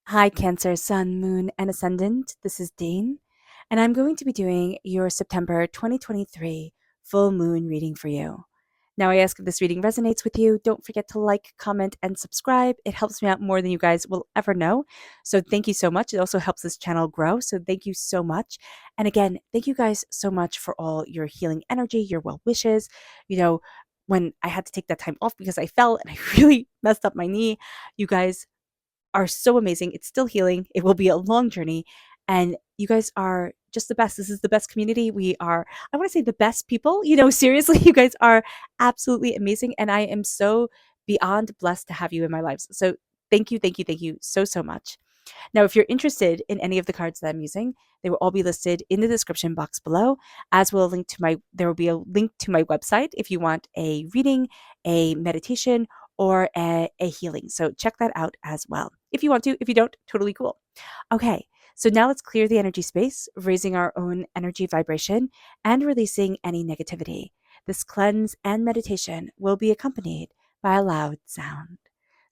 Hi, Cancer, Sun, Moon, and Ascendant. This is Dane, and I'm going to be doing your September 2023 full moon reading for you. Now, I ask if this reading resonates with you. Don't forget to like, comment, and subscribe. It helps me out more than you guys will ever know. So, thank you so much. It also helps this channel grow. So, thank you so much. And again, thank you guys so much for all your healing energy, your well wishes. You know, when I had to take that time off because I fell and I really messed up my knee, you guys are so amazing. It's still healing. It will be a long journey. And you guys are just the best. This is the best community. We are, I want to say, the best people. Seriously, you guys are absolutely amazing. And I am so beyond blessed to have you in my lives. So thank you so, so much. Now, if you're interested in any of the cards that I'm using, they will all be listed in the description box below, as will a link to there will be a link to my website if you want a reading, a meditation, or a healing. So check that out as well. If you want to, if you don't, totally cool. Okay, so now let's clear the energy space, raising our own energy vibration and releasing any negativity. This cleanse and meditation will be accompanied by a loud sound.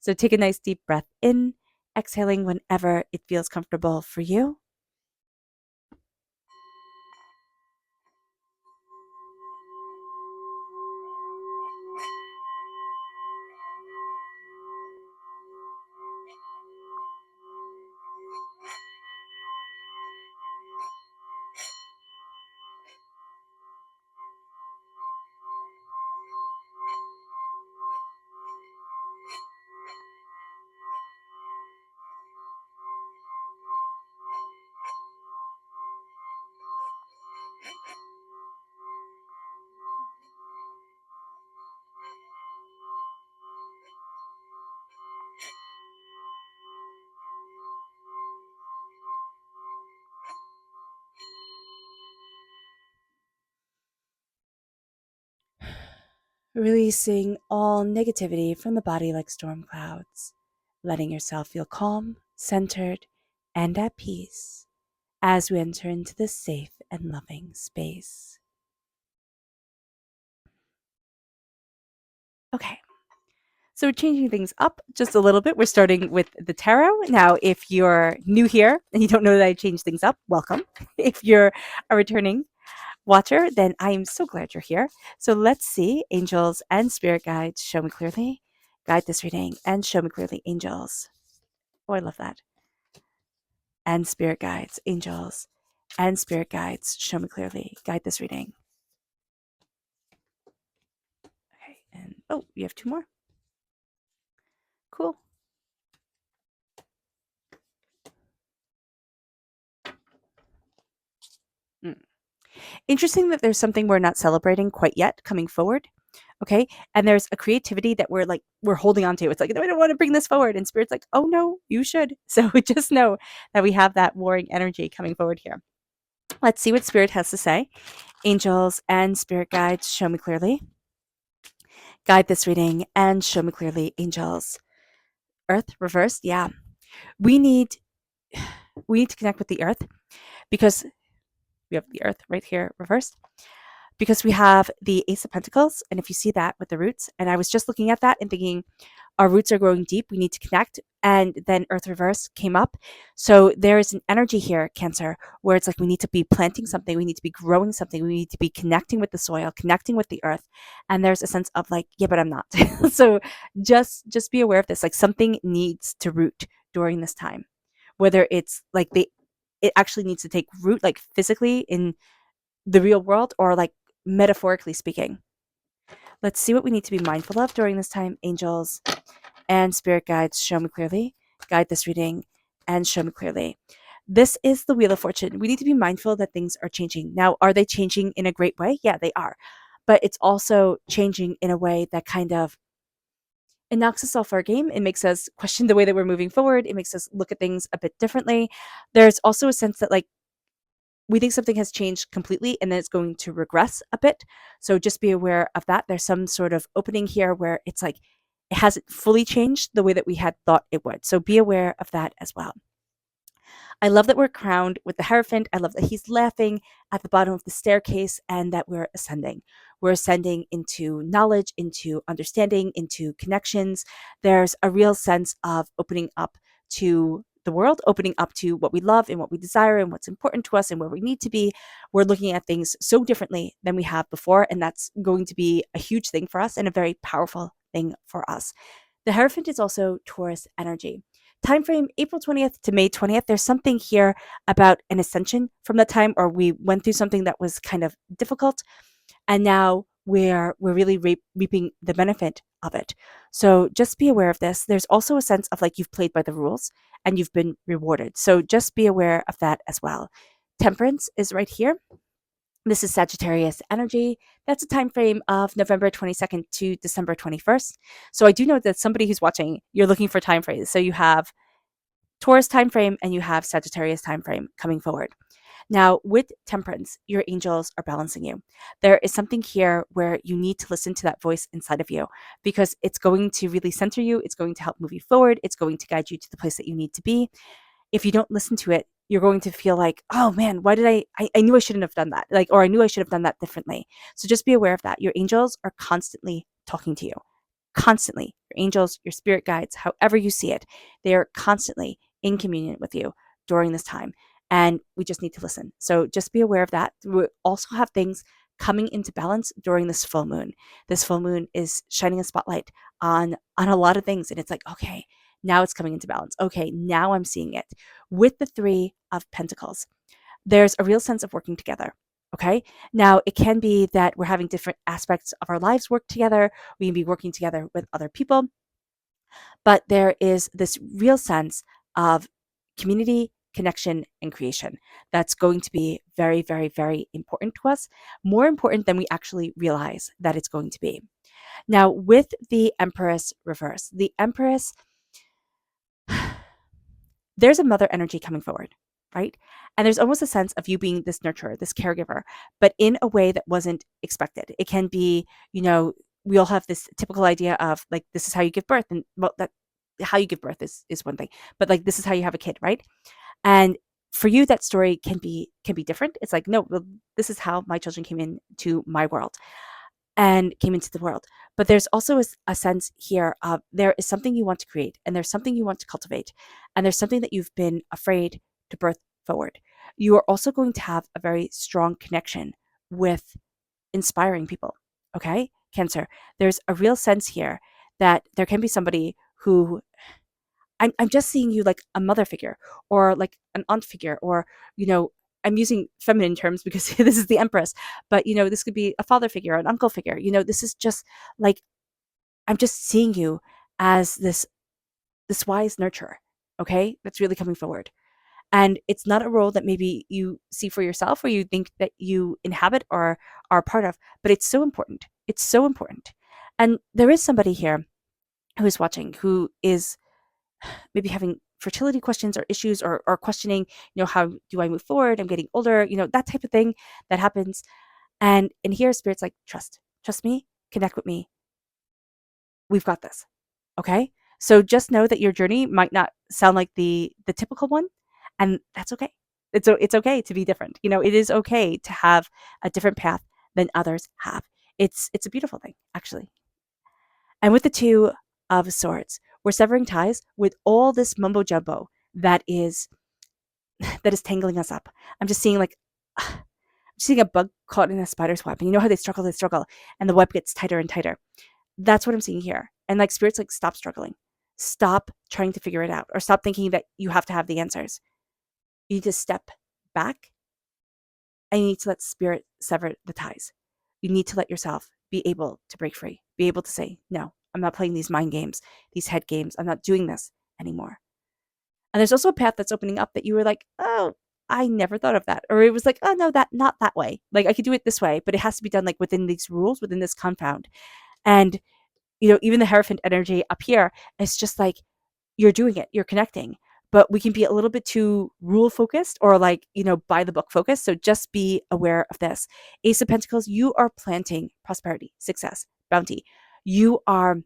So take a nice deep breath in, exhaling whenever it feels comfortable for you. Releasing all negativity from the body like storm clouds, letting yourself feel calm, centered, and at peace as we enter into this safe and loving space. Okay, so we're changing things up just a little bit. We're starting with the tarot. Now, if you're new here and you don't know that I changed things up, welcome. If you're a returning watcher, then I am so glad you're here. So let's see, angels and spirit guides, show me clearly. Guide this reading and show me clearly, angels. Oh, I love that. And spirit guides, angels and spirit guides, show me clearly. Guide this reading. Okay, and oh, you have two more. Cool. Mm. Interesting that there's something we're not celebrating quite yet coming forward. Okay. And there's a creativity that we're holding on to. It's like, I don't want to bring this forward. And spirit's like, oh no, you should. So just know that we have that warring energy coming forward here. Let's see what spirit has to say. Angels and spirit guides, show me clearly. Guide this reading and show me clearly, angels. Earth reversed. Yeah. We need we need to connect with the earth because we have the earth right here reversed. Because we have the Ace of Pentacles, and if you see that with the roots, and I was just looking at that and thinking, our roots are growing deep, we need to connect, and then Earth Reverse came up. So there is an energy here, Cancer, where it's like we need to be planting something, we need to be growing something, we need to be connecting with the soil, connecting with the earth, and there's a sense of like, yeah, but I'm not. So just be aware of this, like something needs to root during this time, whether it's like it actually needs to take root, like physically in the real world, or like metaphorically speaking. Let's see what we need to be mindful of during this time, angels and spirit guides, show me clearly. Guide this reading and show me clearly. This is the Wheel of Fortune. We need to be mindful that things are changing. Now, are they changing in a great way? Yeah, they are. But it's also changing in a way that kind of it knocks us off our game. It makes us question the way that we're moving forward. It makes us look at things a bit differently. There's also a sense that like we think something has changed completely and then it's going to regress a bit. So just be aware of that. There's some sort of opening here where it's like it hasn't fully changed the way that we had thought it would. So be aware of that as well. I love that we're crowned with the Hierophant. I love that he's laughing at the bottom of the staircase and that we're ascending. We're ascending into knowledge, into understanding, into connections. There's a real sense of opening up to the world, opening up to what we love and what we desire and what's important to us and where we need to be. We're looking at things so differently than we have before, and that's going to be a huge thing for us and a very powerful thing for us. The Hierophant is also Taurus energy. Time frame April 20th to May 20th. There's something here about an ascension from that time, or we went through something that was kind of difficult, and now we're really reaping the benefit of it. So just be aware of this. There's also a sense of like you've played by the rules and you've been rewarded. So just be aware of that as well. Temperance is right here. This is Sagittarius energy. That's a time frame of November 22nd to December 21st. So I do know that somebody who's watching, you're looking for time frames. So you have Taurus time frame and you have Sagittarius time frame coming forward. Now, with temperance, your angels are balancing you. There is something here where you need to listen to that voice inside of you because it's going to really center you. It's going to help move you forward. It's going to guide you to the place that you need to be. If you don't listen to it, you're going to feel like, oh man, why did I knew I shouldn't have done that. Or I knew I should have done that differently. So just be aware of that. Your angels are constantly talking to you. Constantly. Your angels, your spirit guides, however you see it, they are constantly in communion with you during this time. And we just need to listen. So just be aware of that. We also have things coming into balance during this full moon. This full moon is shining a spotlight on a lot of things. And it's like, okay, now it's coming into balance. Okay, now I'm seeing it. With the Three of Pentacles, there's a real sense of working together. Okay. Now, it can be that we're having different aspects of our lives work together. We can be working together with other people. But there is this real sense of community, connection, and creation that's going to be very, very, very important to us, more important than we actually realize that it's going to be. Now, with the Empress reverse, the Empress, there's a mother energy coming forward, right? And there's almost a sense of you being this nurturer, this caregiver, but in a way that wasn't expected. It can be, we all have this typical idea of like, this is how you give birth. And well, that how you give birth is one thing, but like, this is how you have a kid, right? And for you, that story can be different. It's like, no, well, this is how my children came into my world and came into the world. But there's also a sense here of there is something you want to create and there's something you want to cultivate and there's something that you've been afraid to birth forward. You are also going to have a very strong connection with inspiring people. Okay, Cancer, there's a real sense here that there can be somebody who I'm just seeing you like a mother figure or like an aunt figure or, I'm using feminine terms because this is the Empress, but this could be a father figure, an uncle figure. This is just like, I'm just seeing you as this wise nurturer. Okay. That's really coming forward. And it's not a role that maybe you see for yourself or you think that you inhabit or are part of, but it's so important. It's so important. And there is somebody here who is watching who is maybe having fertility questions or issues or questioning, how do I move forward? I'm getting older, that type of thing that happens. And in here, Spirit's like, trust me, connect with me. We've got this. Okay. So just know that your journey might not sound like the typical one. And that's okay. It's okay to be different. It is okay to have a different path than others have. It's a beautiful thing, actually. And with the Two of Swords, we're severing ties with all this mumbo jumbo that is tangling us up. I'm just seeing a bug caught in a spider's web. And you know how they struggle, and the web gets tighter and tighter. That's what I'm seeing here. And like Spirit's like, stop struggling. Stop trying to figure it out or stop thinking that you have to have the answers. You need to step back and you need to let Spirit sever the ties. You need to let yourself be able to break free, be able to say, no, I'm not playing these mind games, these head games. I'm not doing this anymore. And there's also a path that's opening up that you were like, oh, I never thought of that. Or it was like, oh, no, not that way. Like I could do it this way, but it has to be done like within these rules, within this compound. And, even the Hierophant energy up here, it's just like, you're doing it, you're connecting. But we can be a little bit too rule focused or like, by the book focused. So just be aware of this. Ace of Pentacles, you are planting prosperity, success, bounty. You are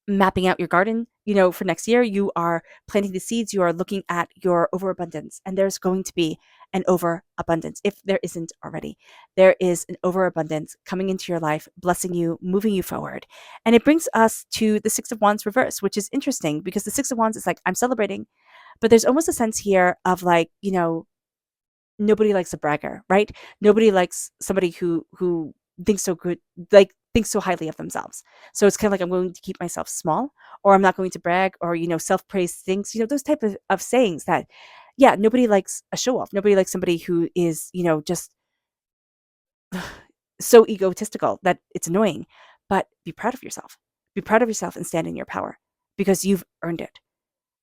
mapping out your garden, for next year. You are planting the seeds. You are looking at your overabundance. And there's going to be an overabundance. If there isn't already, there is an overabundance coming into your life, blessing you, moving you forward. And it brings us to the Six of Wands reverse, which is interesting because the Six of Wands is like, I'm celebrating, But there's almost a sense here of like, nobody likes a bragger, right? Nobody likes somebody who thinks so good, like thinks so highly of themselves. So it's kind of like I'm going to keep myself small, or I'm not going to brag, or self-praise things, those type of sayings that, yeah, nobody likes a show off. Nobody likes somebody who is, just so egotistical that it's annoying. But be proud of yourself. Be proud of yourself and stand in your power because you've earned it.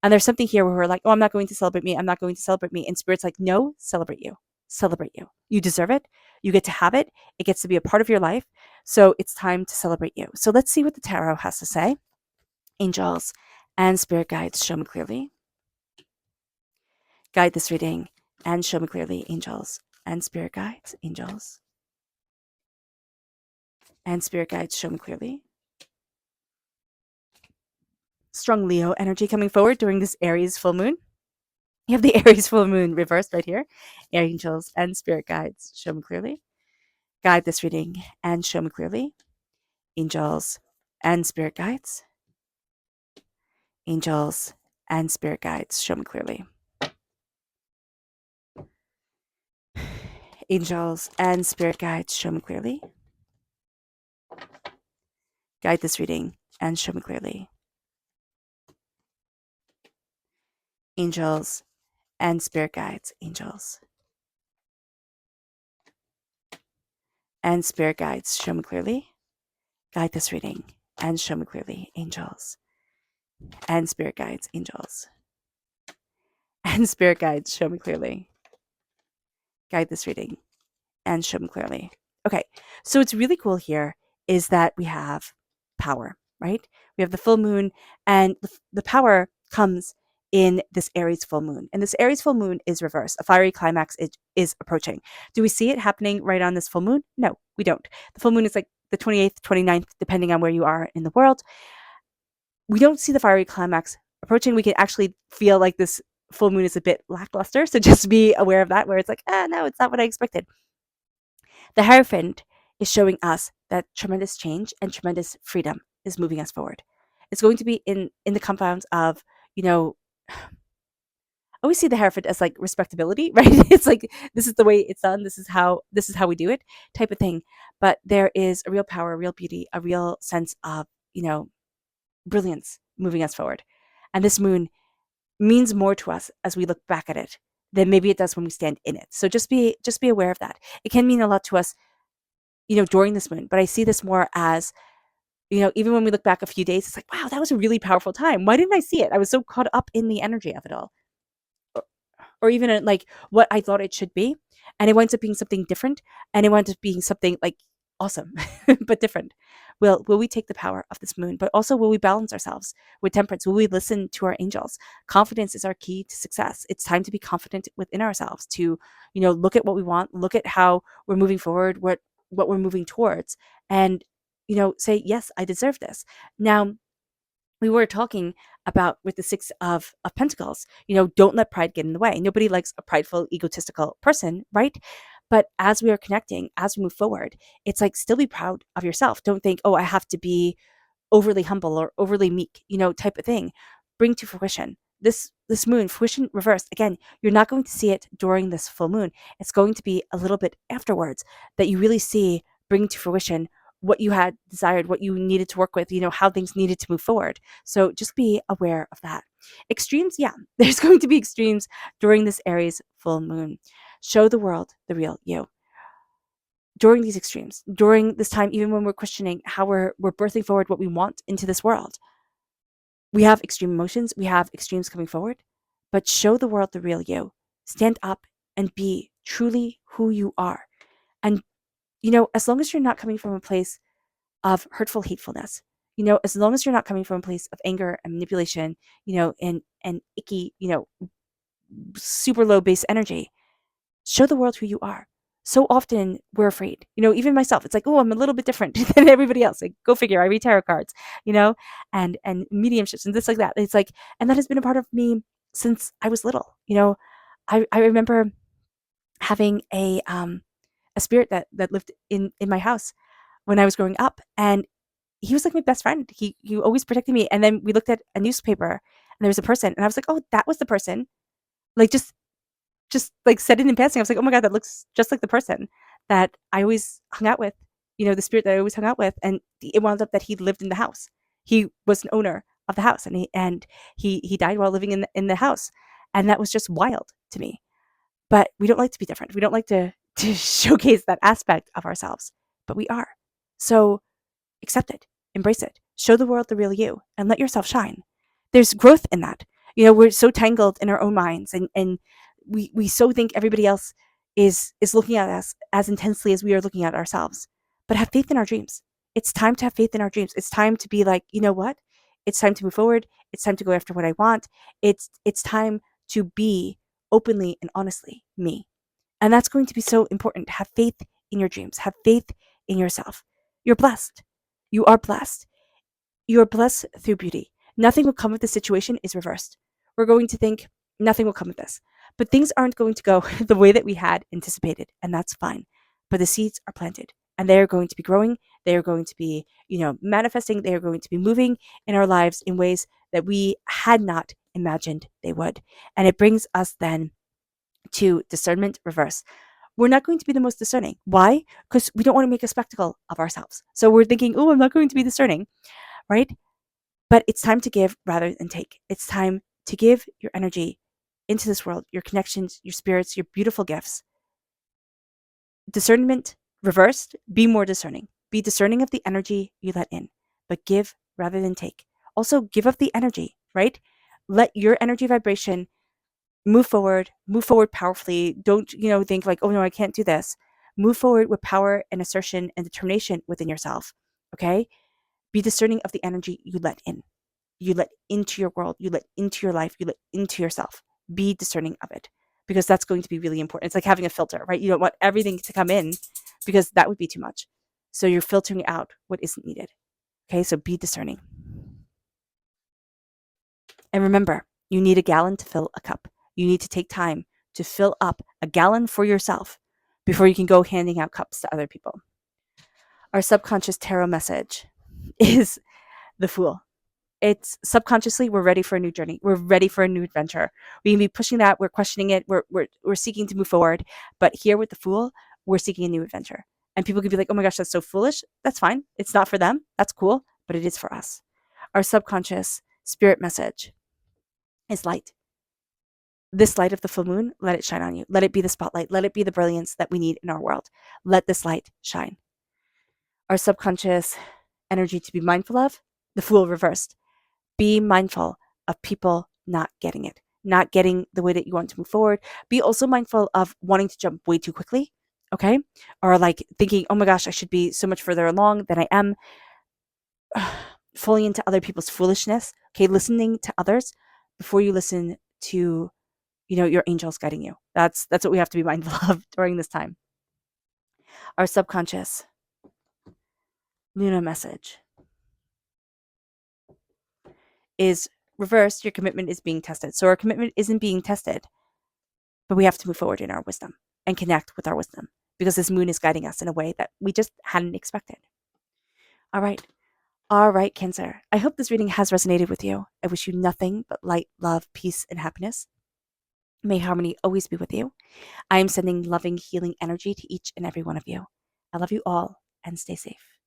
And there's something here where we're like, oh, I'm not going to celebrate me. I'm not going to celebrate me. And Spirit's like, no, celebrate you. Celebrate you. You deserve it. You get to have it. It gets to be a part of your life. So it's time to celebrate you. So let's see what the tarot has to say. Angels and spirit guides, show me clearly. Guide this reading and show me clearly, angels and spirit guides, angels and spirit guides, show me clearly. Strong Leo energy coming forward during this Aries full moon. You have the Aries full moon reversed right here. Angels and spirit guides, show me clearly. Guide this reading and show me clearly. Angels and spirit guides. Angels and spirit guides, show me clearly. Angels and spirit guides, show me clearly. Guide this reading and show me clearly. Angels and spirit guides, angels and spirit guides, show me clearly. Guide this reading and show me clearly, angels and spirit guides, angels and spirit guides, show me clearly. Guide this reading and show me clearly. Okay, so what's really cool here is that we have power, right? We have the full moon, and the power comes in this Aries full moon. And this Aries full moon is reversed. A fiery climax is approaching. Do we see it happening right on this full moon? No, we don't. The full moon is like the 28th, 29th, depending on where you are in the world. We don't see the fiery climax approaching. We can actually feel like this full moon is a bit lackluster. So just be aware of that, where it's like, no, it's not what I expected. The Hierophant is showing us that tremendous change and tremendous freedom is moving us forward. It's going to be in the confines of, I always see the Hierophant as like respectability, right? It's like, this is the way it's done. This is how we do it, type of thing. But there is a real power, a real beauty, a real sense of, brilliance moving us forward. And this moon means more to us as we look back at it than maybe it does when we stand in it. So just be aware of that. It can mean a lot to us, during this moon, but I see this more as, even when we look back a few days, it's like, wow, that was a really powerful time. Why didn't I see it? I was so caught up in the energy of it all. Or even in, like, what I thought it should be. And it winds up being something different. And it winds up being something like awesome, but different. Will we take the power of this moon? But also, will we balance ourselves with temperance? Will we listen to our angels? Confidence is our key to success. It's time to be confident within ourselves, to, look at what we want, look at how we're moving forward, what we're moving towards, and, say, yes, I deserve this. Now, we were talking about with the Six of Pentacles, don't let pride get in the way. Nobody likes a prideful, egotistical person, right? But as we are connecting, as we move forward, it's like, still be proud of yourself. Don't think, oh, I have to be overly humble or overly meek, type of thing. Bring to fruition. This moon, fruition reversed. Again, you're not going to see it during this full moon. It's going to be a little bit afterwards that you really see bring to fruition what you had desired, what you needed to work with, how things needed to move forward. So just be aware of that. Extremes, yeah, there's going to be extremes during this Aries full moon. Show the world the real you. During these extremes, during this time, even when we're questioning how we're birthing forward what we want into this world, we have extreme emotions, we have extremes coming forward, but show the world the real you. Stand up and be truly who you are. And, as long as you're not coming from a place of hurtful hatefulness, as long as you're not coming from a place of anger and manipulation, and icky, super low base energy, show the world who you are. So often we're afraid, even myself. It's like, oh, I'm a little bit different than everybody else. Like, go figure. I read tarot cards, and mediumships and this like that. It's like, and that has been a part of me since I was little. I remember having a spirit that lived in my house when I was growing up, and he was like my best friend. He always protected me. And then we looked at a newspaper, and there was a person, and I was like, oh, that was the person. Like just like said it in passing. I was like, oh my God, that looks just like the person that I always hung out with, the spirit that I always hung out with. And it wound up that he lived in the house. He was an owner of the house, and he died while living in the house. And that was just wild to me. But we don't like to be different. We don't like to showcase that aspect of ourselves, but we are. So accept it, embrace it, show the world the real you, and let yourself shine. There's growth in that. We're so tangled in our own minds, and we so think everybody else is looking at us as intensely as we are looking at ourselves. But have faith in our dreams. It's time to have faith in our dreams. It's time to be like, you know what? It's time to move forward. It's time to go after what I want. It's time to be openly and honestly me. And that's going to be so important. Have faith in your dreams. Have faith in yourself. You're blessed. You are blessed. You are blessed through beauty. Nothing will come of the situation is reversed. We're going to think nothing will come of this. But things aren't going to go the way that we had anticipated, and that's fine. But the seeds are planted, and they are going to be growing. They are going to be, manifesting. They are going to be moving in our lives in ways that we had not imagined they would. And it brings us then to discernment reverse. We're not going to be the most discerning. Why? Because we don't want to make a spectacle of ourselves. So we're thinking, oh, I'm not going to be discerning, right? But it's time to give rather than take. It's time to give your energy into this world, your connections, your spirits, your beautiful gifts. Discernment reversed, be more discerning. Be discerning of the energy you let in, but give rather than take. Also, give up the energy, right? Let your energy vibration move forward powerfully. Don't, think like, oh no, I can't do this. Move forward with power and assertion and determination within yourself. Okay? Be discerning of the energy you let in. You let into your world, you let into your life, you let into yourself. Be discerning of it, because that's going to be really important. It's like having a filter, right? You don't want everything to come in, because that would be too much. So you're filtering out what isn't needed. Okay? So be discerning. And remember, you need a gallon to fill a cup. You need to take time to fill up a gallon for yourself before you can go handing out cups to other people. Our subconscious tarot message is the Fool. It's subconsciously, we're ready for a new journey. We're ready for a new adventure. We can be pushing that. We're questioning it. We're seeking to move forward. But here with the Fool, we're seeking a new adventure. And people could be like, oh my gosh, that's so foolish. That's fine. It's not for them. That's cool. But it is for us. Our subconscious spirit message is light. This light of the full moon, let it shine on you. Let it be the spotlight. Let it be the brilliance that we need in our world. Let this light shine. Our subconscious energy to be mindful of, the Fool reversed. Be mindful of people not getting it, not getting the way that you want to move forward. Be also mindful of wanting to jump way too quickly, okay? Or like thinking, oh my gosh, I should be so much further along than I am. Falling into other people's foolishness, okay? Listening to others before you listen to your angels guiding you. That's what we have to be mindful of during this time. Our subconscious Luna message is reversed. Your commitment is being tested. So our commitment isn't being tested, but we have to move forward in our wisdom and connect with our wisdom, because this moon is guiding us in a way that we just hadn't expected. All right, Cancer. I hope this reading has resonated with you. I wish you nothing but light, love, peace, and happiness. May harmony always be with you. I am sending loving, healing energy to each and every one of you. I love you all, and stay safe.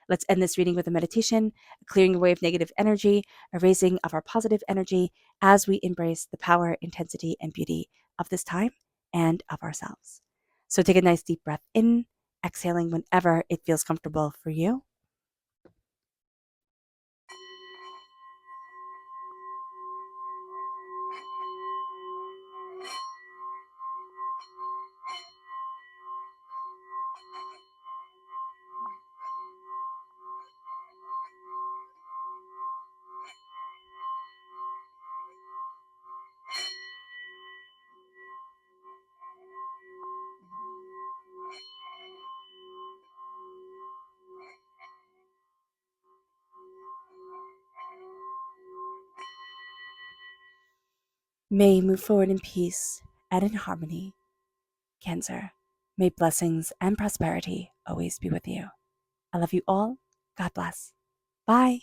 Let's end this reading with a meditation, a clearing away of negative energy, a raising of our positive energy as we embrace the power, intensity, and beauty of this time and of ourselves. So take a nice deep breath in, exhaling whenever it feels comfortable for you. May you move forward in peace and in harmony, Cancer. May blessings and prosperity always be with you. I love you all. God bless. Bye.